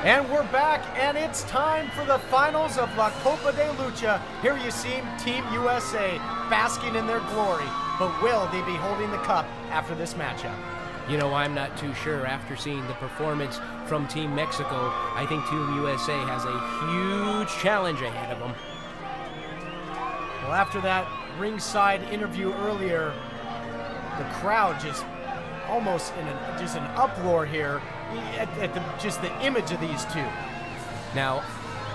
And we're back, and it's time for the finals of La Copa de Lucha. Here you see Team USA basking in their glory, but will they be holding the cup after this matchup? You know, I'm not too sure. After seeing the performance from Team Mexico, I think Team USA has a huge challenge ahead of them. Well, after that ringside interview earlier, the crowd just almost in an uproar here at just the image of these two. Now,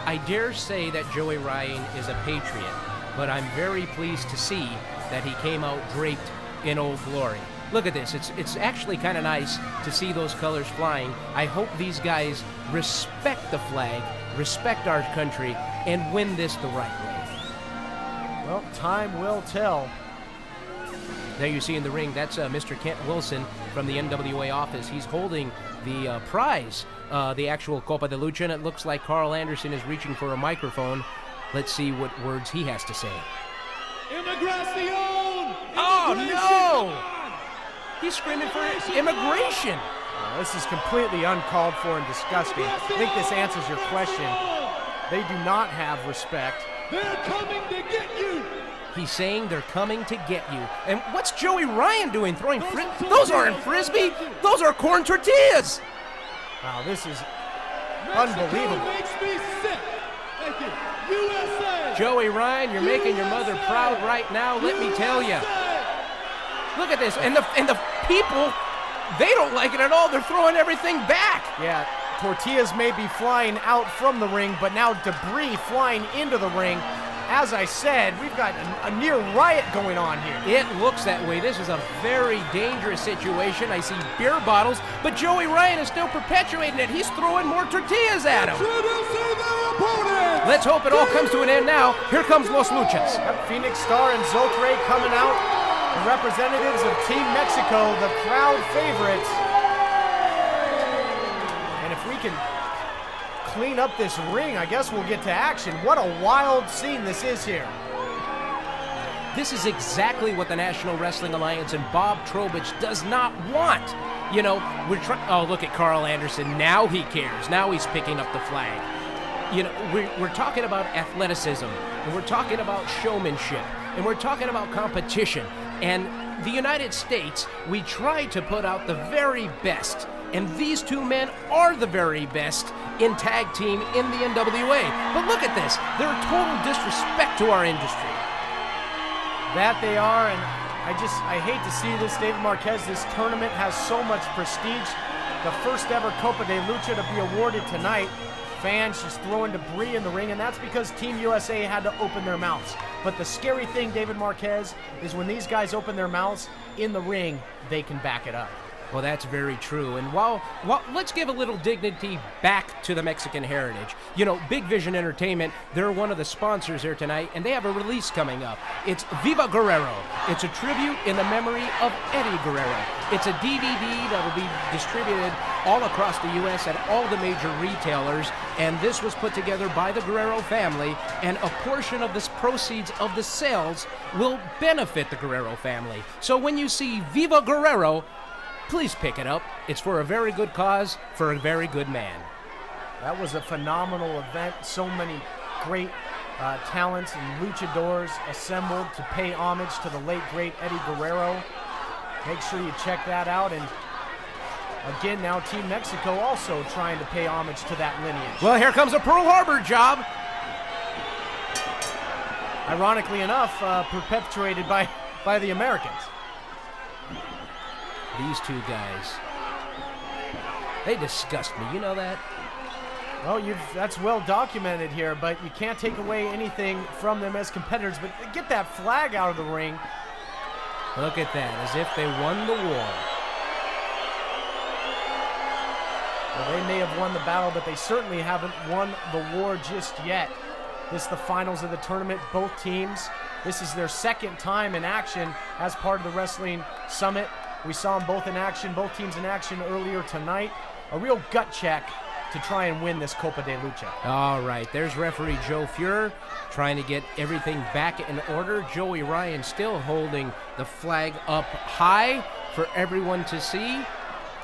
I dare say that Joey Ryan is a patriot, but I'm very pleased to see that he came out draped in Old Glory. Look at this. It's actually kind of nice to see those colors flying. I hope these guys respect the flag, respect our country, and win this the right way. Well, time will tell. There you see in the ring, that's Mr. Kent Wilson from the NWA office. He's holding the prize, the actual Copa de Lucha, and it looks like Karl Anderson is reaching for a microphone. Let's see what words he has to say. Immigration! Oh, no! He's screaming for immigration. This is completely uncalled for and disgusting. I think this answers your question. They do not have respect. They're coming to get you! He's saying they're coming to get you. And what's Joey Ryan doing throwing Those aren't Frisbee! Those are corn tortillas! Wow, this is unbelievable. Makes me sick. Thank you. USA! Joey Ryan, you're making your mother proud right now, let me tell you. Look at this, and the people, they don't like it at all. They're throwing everything back. Yeah, tortillas may be flying out from the ring, but now debris flying into the ring. As I said, we've got a near riot going on here. It looks that way. This is a very dangerous situation. I see beer bottles, but Joey Ryan is still perpetuating it. He's throwing more tortillas at him. Let's hope it all comes to an end now. Here comes Los Luchas. Phoenix Star and Zokre coming out. The representatives of Team Mexico, the crowd favorites. And if we can clean up this ring, I guess we'll get to action. What a wild scene this is here. This is exactly what the National Wrestling Alliance and Bob Trowbridge does not want. You know, we're trying. Oh, look at Karl Anderson. Now he cares. Now he's picking up the flag. You know, we're talking about athleticism, and we're talking about showmanship, and we're talking about competition. And the United States, we try to put out the very best. And these two men are the very best in tag team in the NWA. But look at this. They're a total disrespect to our industry. That they are, and I hate to see this, David Marquez. This tournament has so much prestige. The first ever Copa de Lucha to be awarded tonight. Fans just throwing debris in the ring, and that's because Team USA had to open their mouths. But the scary thing, David Marquez, is when these guys open their mouths in the ring, they can back it up. Well, that's very true. And while let's give a little dignity back to the Mexican heritage. You know, Big Vision Entertainment, they're one of the sponsors here tonight, and they have a release coming up. It's Viva Guerrero. It's a tribute in the memory of Eddie Guerrero. It's a DVD that will be distributed all across the U.S. at all the major retailers, and this was put together by the Guerrero family, and a portion of the proceeds of the sales will benefit the Guerrero family. So when you see Viva Guerrero, please pick it up. It's for a very good cause, for a very good man. That was a phenomenal event. So many great talents and luchadors assembled to pay homage to the late, great Eddie Guerrero. Make sure you check that out. And again, now Team Mexico also trying to pay homage to that lineage. Well, here comes a Pearl Harbor job. Ironically enough, perpetuated by the Americans. These two guys, they disgust me. You know that? Well, that's well documented here, but you can't take away anything from them as competitors. But get that flag out of the ring. Look at that, as if they won the war. Well, they may have won the battle, but they certainly haven't won the war just yet. This is the finals of the tournament. Both teams, this is their second time in action as part of the Wrestling Summit. We saw them both in action, both teams in action earlier tonight. A real gut check to try and win this Copa de Lucha. All right, there's referee Joe Fuhrer trying to get everything back in order. Joey Ryan still holding the flag up high for everyone to see.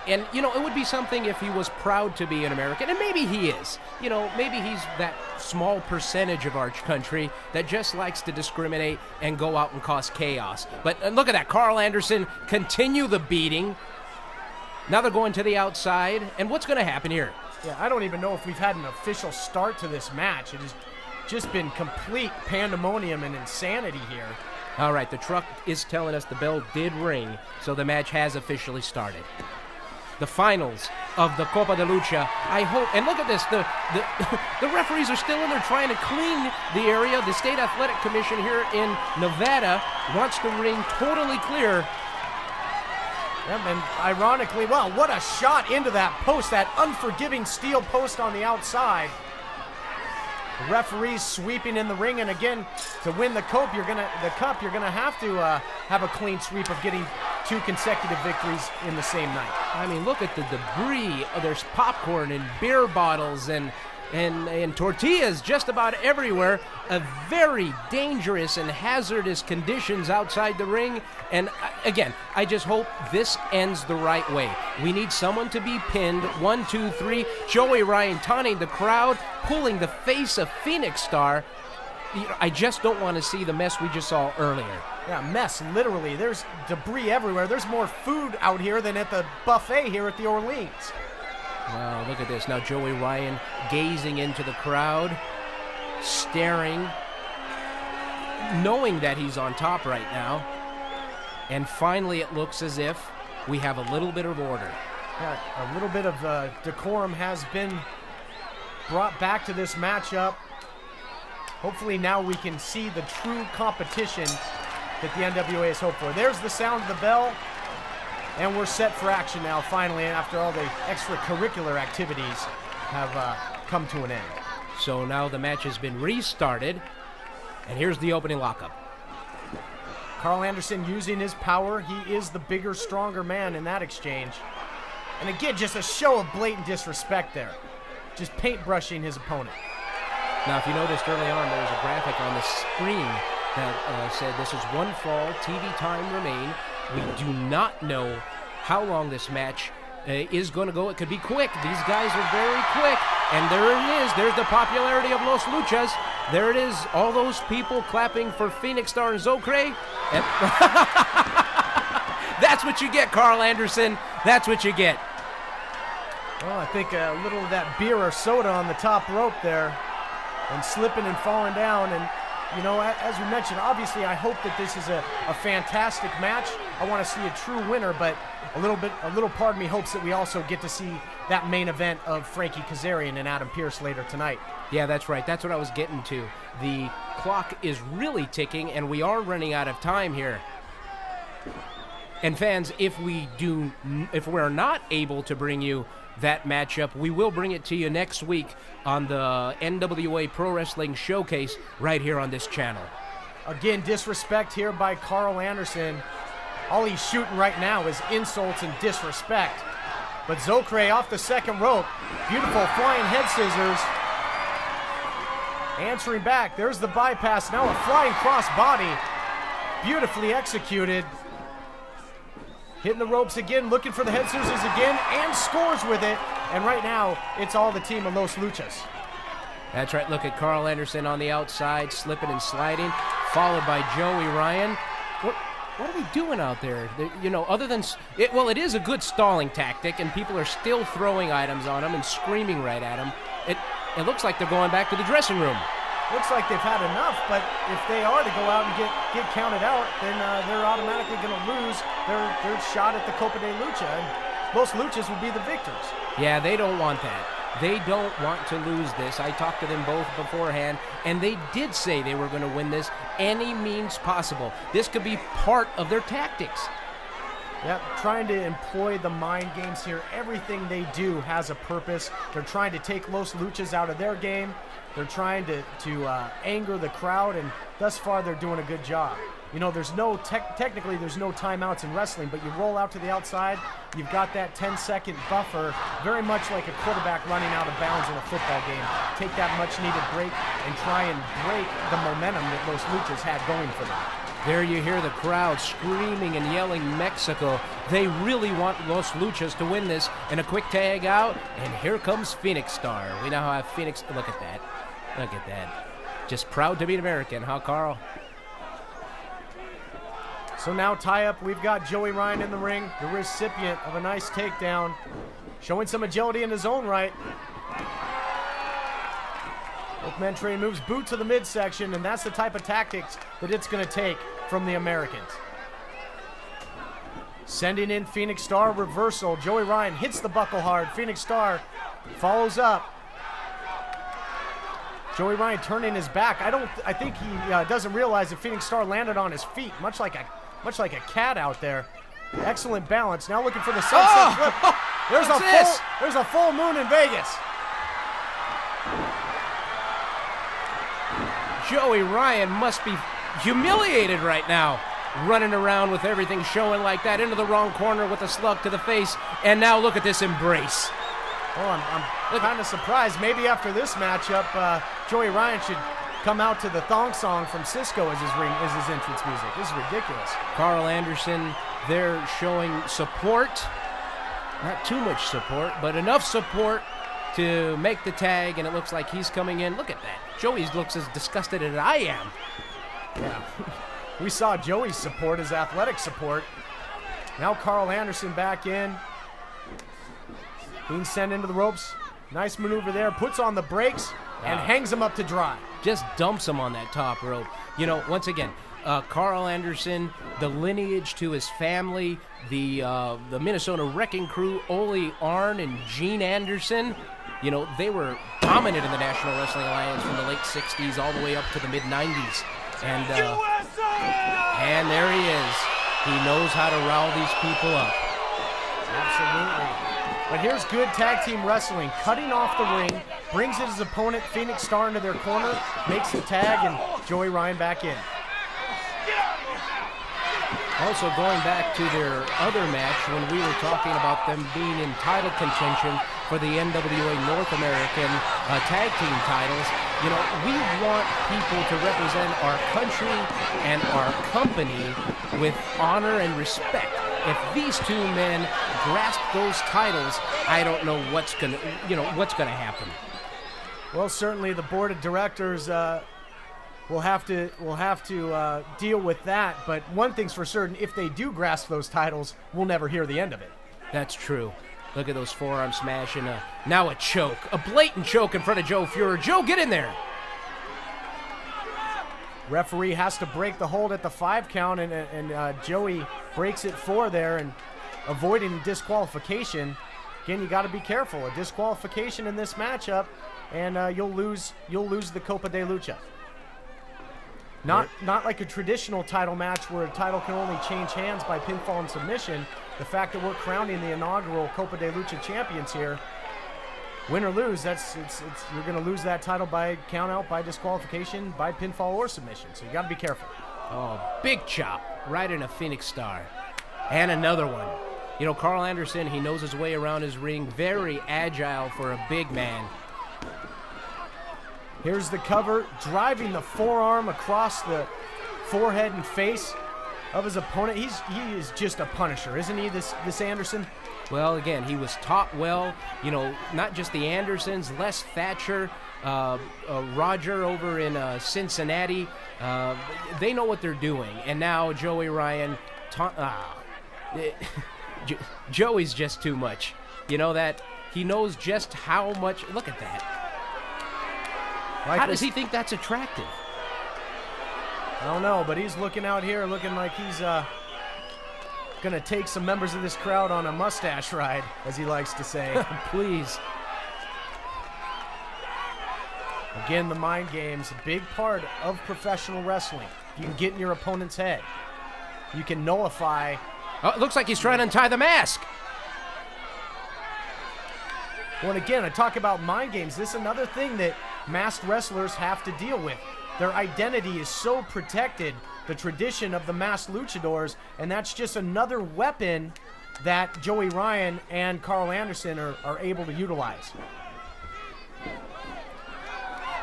And, it would be something if he was proud to be an American, and maybe he is. Maybe he's that small percentage of our country that just likes to discriminate and go out and cause chaos. But look at that, Karl Anderson continue the beating. Now they're going to the outside, and what's going to happen here? Yeah, I don't even know if we've had an official start to this match. It has just been complete pandemonium and insanity here. All right, the truck is telling us the bell did ring, so the match has officially started. The finals of the Copa de Lucha. I hope, and look at this, the referees are still in there trying to clean the area. The State Athletic Commission here in Nevada wants the ring totally clear. Yep, and ironically, well, what a shot into that post, that unforgiving steel post on the outside. The referees sweeping in the ring, and again, to win the cup, you're gonna have to have a clean sweep of getting 2 consecutive victories in the same night. I mean, look at the debris. There's popcorn and beer bottles and tortillas just about everywhere. A very dangerous and hazardous conditions outside the ring. And again, I just hope this ends the right way. We need someone to be pinned. 1, 2, 3. Joey Ryan taunting the crowd, pulling the face of Phoenix Star. I just don't want to see the mess we just saw earlier. Yeah, mess, literally. There's debris everywhere. There's more food out here than at the buffet here at the Orleans. Wow, look at this. Now Joey Ryan gazing into the crowd, staring, knowing that he's on top right now. And finally it looks as if we have a little bit of order. Yeah, a little bit of decorum has been brought back to this matchup. Hopefully now we can see the true competition that the NWA has hoped for. There's the sound of the bell. And we're set for action now, finally, after all the extracurricular activities have come to an end. So now the match has been restarted, and here's the opening lockup. Karl Anderson using his power. He is the bigger, stronger man in that exchange. And again, just a show of blatant disrespect there. Just paintbrushing his opponent. Now, if you noticed early on, there was a graphic on the screen that said this is 1 fall, TV time remain. We do not know how long this match is going to go. It could be quick. These guys are very quick. And there it is. There's the popularity of Los Luchas. There it is. All those people clapping for Phoenix Star and Zokre. That's what you get, Karl Anderson. That's what you get. Well, I think a little of that beer or soda on the top rope there. And slipping and falling down. And as we mentioned, obviously I hope that this is a fantastic match. I want to see a true winner, but a little part of me hopes that we also get to see that main event of Frankie Kazarian and Adam Pearce later tonight. Yeah, that's right. That's what I was getting to. The clock is really ticking, and we are running out of time here. And fans, if we're not able to bring you that matchup, we will bring it to you next week on the NWA Pro Wrestling Showcase right here on this channel. Again, disrespect here by Karl Anderson. All he's shooting right now is insults and disrespect. But Zokre off the second rope. Beautiful flying head scissors. Answering back. There's the bypass. Now a flying cross body. Beautifully executed. Hitting the ropes again, looking for the head scissors again, and scores with it. And right now, it's all the team of Los Luchas. That's right. Look at Karl Anderson on the outside, slipping and sliding, followed by Joey Ryan. What are we doing out there? Other than it is a good stalling tactic, and people are still throwing items on him and screaming right at him. It looks like they're going back to the dressing room. Looks like they've had enough, but if they are to go out and get counted out, then they're automatically going to lose their shot at the Copa de Lucha, and Los Luchas will be the victors. Yeah, they don't want that. They don't want to lose this. I talked to them both beforehand, and they did say they were going to win this any means possible. This could be part of their tactics. Yep, trying to employ the mind games here. Everything they do has a purpose. They're trying to take Los Luchas out of their game. They're trying to anger the crowd, and thus far they're doing a good job. There's no technically there's no timeouts in wrestling, but you roll out to the outside, you've got that 10-second buffer, very much like a quarterback running out of bounds in a football game. Take that much-needed break and try and break the momentum that Los Luchas had going for them. There you hear the crowd screaming and yelling Mexico. They really want Los Luchas to win this. And a quick tag out, and here comes Phoenix Star. We know how Phoenix, look at that. Look at that. Just proud to be an American, huh, Karl? So now tie up, we've got Joey Ryan in the ring, the recipient of a nice takedown, showing some agility in his own right. Both men trading moves, boot to the midsection, and that's the type of tactics that it's going to take from the Americans. Sending in Phoenix Star, reversal. Joey Ryan hits the buckle hard. Phoenix Star follows up. Joey Ryan turning his back. I think he doesn't realize that Phoenix Star landed on his feet, much like a cat out there. Excellent balance. Now looking for the sunset flip. There's a full moon in Vegas. Joey Ryan must be humiliated right now, running around with everything showing like that, into the wrong corner with a slug to the face, and now look at this embrace. Well, I'm kind of surprised. Maybe after this matchup, Joey Ryan should come out to the thong song from Cisco as his entrance music. This is ridiculous. Karl Anderson, they're showing support. Not too much support, but enough support to make the tag, and it looks like he's coming in. Look at that. Joey looks as disgusted as I am. Yeah. We saw Joey's support, his athletic support. Now Karl Anderson back in. Being sent into the ropes. Nice maneuver there. Puts on the brakes and hangs him up to dry. Just dumps him on that top rope. You know, once again, Karl Anderson, the lineage to his family, the Minnesota Wrecking Crew, Ole Arn and Gene Anderson, you know, they were dominant in the National Wrestling Alliance from the late 60s all the way up to the mid-90s. And there he is. He knows how to rile these people up. Absolutely. But here's good tag team wrestling. Cutting off the ring, brings his opponent, Phoenix Star, into their corner, makes the tag, and Joey Ryan back in. Also, going back to their other match, when we were talking about them being in title contention for the NWA North American tag team titles, you know, we want people to represent our country and our company with honor and respect. If these two men grasp those titles, I don't know what's gonna happen. Well, certainly the board of directors will have to deal with that. But one thing's for certain: if they do grasp those titles, we'll never hear the end of it. That's true. Look at those forearms smashing. Now a choke, a blatant choke in front of Joe Fuhrer. Joe, get in there. Referee has to break the hold at the 5 count, and Joey breaks it 4 there, and avoiding disqualification. Again, you got to be careful. A disqualification in this matchup, and you'll lose the Copa de Lucha. Not like a traditional title match where a title can only change hands by pinfall and submission. The fact that we're crowning the inaugural Copa de Lucha champions here, win or lose, you're going to lose that title by count out, by disqualification, by pinfall or submission. So you got to be careful. Oh, big chop right in a Phoenix Star. And another one. You know, Karl Anderson, he knows his way around his ring. Very agile for a big man. Here's the cover, driving the forearm across the forehead and face of his opponent. He is just a punisher, isn't he, this Anderson? Well, again, he was taught well. You know, not just the Andersons, Les Thatcher, Roger over in Cincinnati. They know what they're doing. And now Joey Ryan, Joey's just too much. You know that? He knows just how much. Look at that. How does he think that's attractive? I don't know, but he's looking out here looking like he's going to take some members of this crowd on a mustache ride, as he likes to say. Please. Again, the mind game's a big part of professional wrestling. You can get in your opponent's head. You can nullify. Oh, it looks like he's trying to untie the mask. Well, and again, I talk about mind games. This is another thing that masked wrestlers have to deal with. Their identity is so protected, the tradition of the masked luchadors, and that's just another weapon that Joey Ryan and Karl Anderson are able to utilize.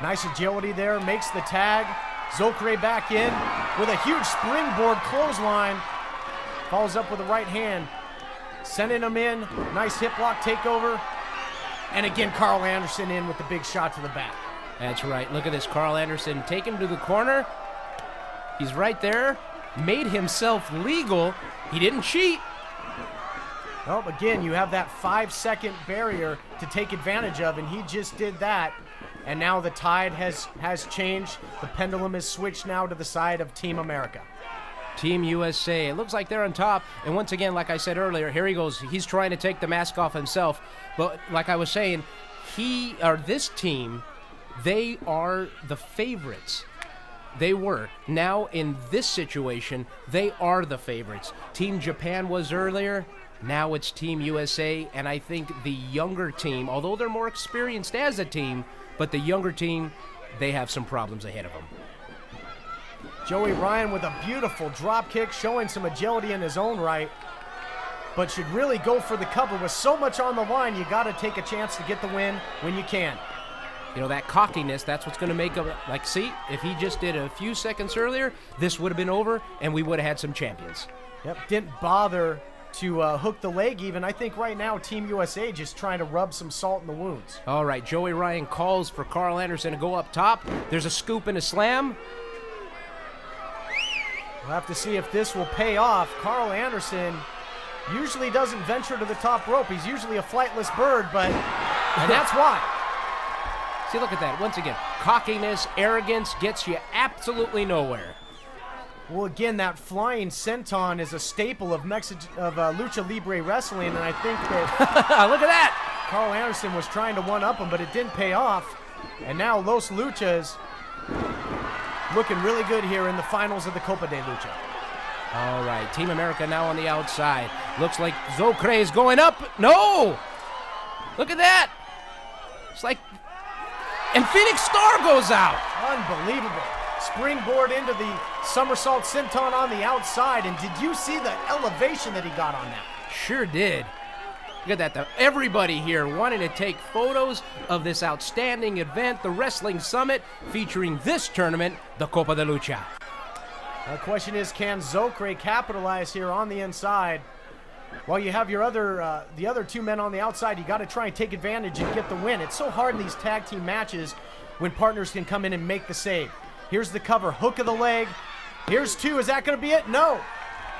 Nice agility there, makes the tag, Zokre back in with a huge springboard clothesline. Follows up with the right hand. Sending him in. Nice hip lock takeover. And again, Karl Anderson in with the big shot to the back. That's right. Look at this. Karl Anderson taken to the corner. He's right there. Made himself legal. He didn't cheat. Well, again, you have that 5-second barrier to take advantage of, and he just did that. And now the tide has changed. The pendulum is switched now to the side of Team America. Team USA. It looks like they're on top. And once again, like I said earlier, here he goes. He's trying to take the mask off himself. But like I was saying, this team, they are the favorites. They were. Now in this situation, they are the favorites. Team Japan was earlier. Now it's Team USA. And I think the younger team, although they're more experienced as a team, but the younger team, they have some problems ahead of them. Joey Ryan with a beautiful drop kick, showing some agility in his own right, but should really go for the cover. With so much on the line, you got to take a chance to get the win when you can. You know, that cockiness, that's what's going to make him, like, see, if he just did a few seconds earlier, this would have been over, and we would have had some champions. Yep, didn't bother to hook the leg even. I think right now Team USA just trying to rub some salt in the wounds. All right, Joey Ryan calls for Karl Anderson to go up top. There's a scoop and a slam. We'll have to see if this will pay off. Karl Anderson usually doesn't venture to the top rope. He's usually a flightless bird, and that's why. See, look at that. Once again, cockiness, arrogance gets you absolutely nowhere. Well, again, that flying senton is a staple of Lucha Libre wrestling, and I think that look at that. Karl Anderson was trying to one-up him, but it didn't pay off. And now Los Luchas looking really good here in the finals of the Copa de Lucha. All right, Team America now on the outside. Looks like Zokre is going up. No! Look at that. It's like... And Phoenix Star goes out. Unbelievable. Springboard into the somersault senton on the outside. And did you see the elevation that he got on that? Sure did. Look at that. Everybody here wanting to take photos of this outstanding event, the Wrestling Summit, featuring this tournament, the Copa de Lucha. The question is, can Zokre capitalize here on the inside? While you have your the other two men on the outside, you got to try and take advantage and get the win. It's so hard in these tag team matches when partners can come in and make the save. Here's the cover, hook of the leg. Here's two. Is that going to be it? No.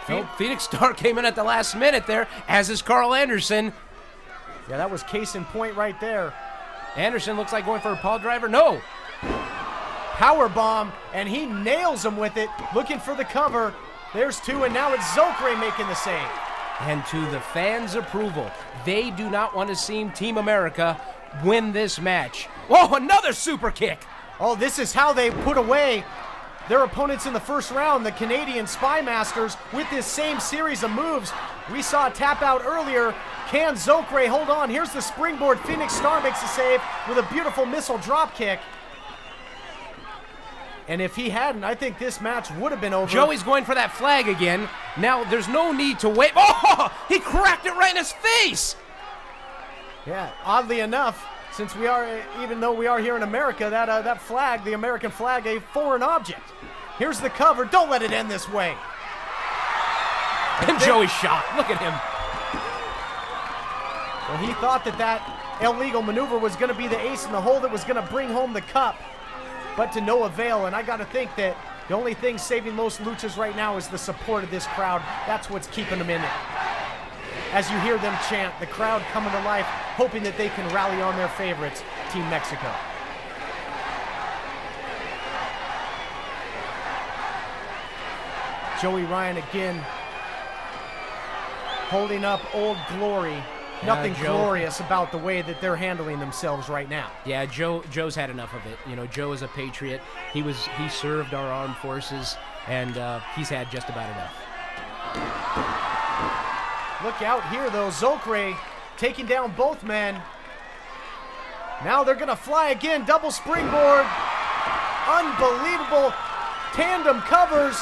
Nope. Phoenix Star came in at the last minute there, as is Karl Anderson. Yeah, that was case in point right there. Anderson looks like going for a pile driver. No. Power bomb, and he nails him with it, looking for the cover. There's two, and now it's Zokre making the save. And to the fans' approval, they do not want to see Team America win this match. Oh, another super kick. Oh, this is how they put away their opponents in the first round, the Canadian Spy Masters, with this same series of moves. We saw a tap out earlier. Can Zokre hold on? Here's the springboard. Phoenix Star makes a save with a beautiful missile drop kick. And if he hadn't, I think this match would have been over. Joey's going for that flag again. Now, there's no need to wait. Oh, he cracked it right in his face. Yeah, oddly enough, since we are, even though we are here in America, that flag, the American flag, a foreign object. Here's the cover. Don't let it end this way. And Joey's shocked. Look at him. Well, he thought that illegal maneuver was going to be the ace in the hole that was going to bring home the cup, but to no avail. And I got to think that the only thing saving Los Luchas right now is the support of this crowd. That's what's keeping them in it. As you hear them chant, the crowd coming to life, hoping that they can rally on their favorites, Team Mexico. Joey Ryan again holding up Old Glory. Nothing glorious about the way that they're handling themselves right now. Yeah, Joe's had enough of it. You know, Joe is a patriot. He served our armed forces, and he's had just about enough. Look out here, though. Zokre taking down both men. Now they're going to fly again. Double springboard. Unbelievable tandem covers.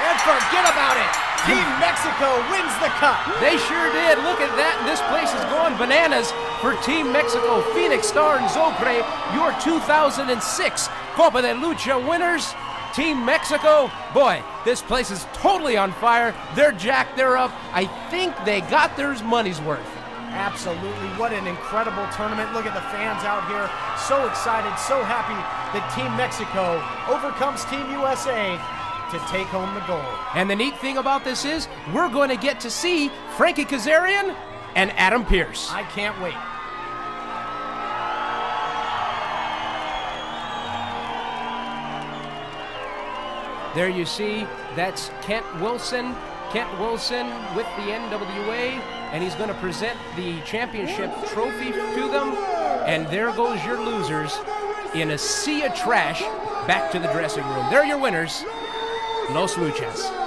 And forget about it. Team Mexico wins the cup. They sure did. Look at that. This place is going bananas for Team Mexico. Phoenix Star and Zokre, your 2006 Copa de Lucha winners, Team Mexico. Boy, this place is totally on fire. They're jacked, they're up. I think they got their money's worth. Absolutely. What an incredible tournament. Look at the fans out here. So excited, so happy that Team Mexico overcomes Team USA to take home the gold. And the neat thing about this is we're going to get to see Frankie Kazarian and Adam Pearce. I can't wait. There you see, that's Kent Wilson. Kent Wilson with the NWA, and he's going to present the championship trophy to them. And there goes your losers in a sea of trash back to the dressing room. They're your winners, Los Luchas.